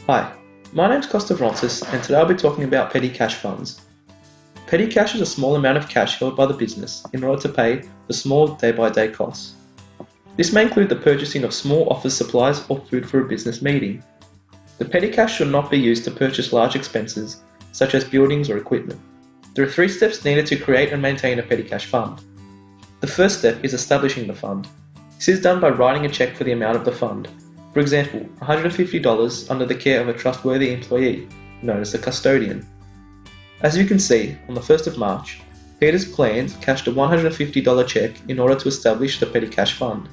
Hi, my name's Francis, and today I'll be talking about petty cash funds. Petty cash is a small amount of cash held by the business in order to pay for small day-by-day costs. This may include the purchasing of small office supplies or food for a business meeting. The petty cash should not be used to purchase large expenses, such as buildings or equipment. There are 3 steps needed to create and maintain a petty cash fund. The first step is establishing the fund. This is done by writing a check for the amount of the fund. For example, $150 under the care of a trustworthy employee, known as the custodian. As you can see, on the 1st of March, Peter's plans cashed a $150 check in order to establish the petty cash fund.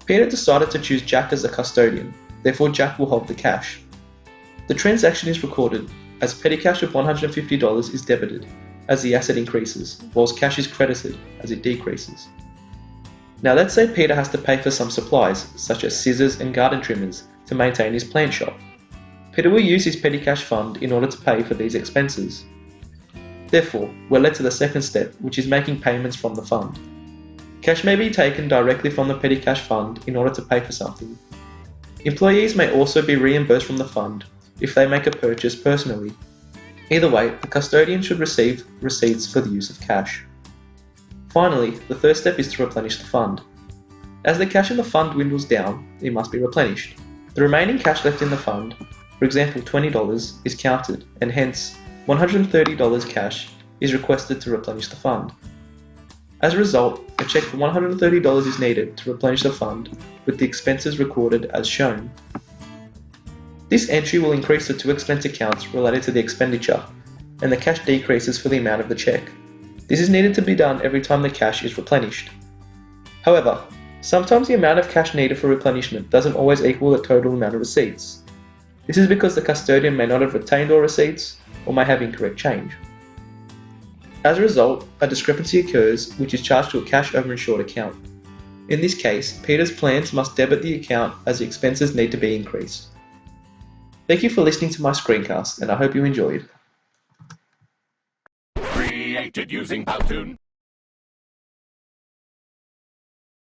Peter decided to choose Jack as the custodian, therefore Jack will hold the cash. The transaction is recorded as petty cash of $150 is debited as the asset increases, whilst cash is credited as it decreases. Now let's say Peter has to pay for some supplies, such as scissors and garden trimmers, to maintain his plant shop. Peter will use his petty cash fund in order to pay for these expenses. Therefore, we're led to the second step, which is making payments from the fund. Cash may be taken directly from the petty cash fund in order to pay for something. Employees may also be reimbursed from the fund if they make a purchase personally. Either way, the custodian should receive receipts for the use of cash. Finally, the third step is to replenish the fund. As the cash in the fund dwindles down, it must be replenished. The remaining cash left in the fund, for example $20, is counted, and hence $130 cash is requested to replenish the fund. As a result, a check for $130 is needed to replenish the fund with the expenses recorded as shown. This entry will increase the 2 expense accounts related to the expenditure, and the cash decreases for the amount of the check. This is needed to be done every time the cash is replenished. However, sometimes the amount of cash needed for replenishment doesn't always equal the total amount of receipts. This is because the custodian may not have retained all receipts or may have incorrect change. As a result, a discrepancy occurs which is charged to a cash overinsured account. In this case, Peter's plans must debit the account as the expenses need to be increased. Thank you for listening to my screencast, and I hope you enjoyed. Created using Powtoon.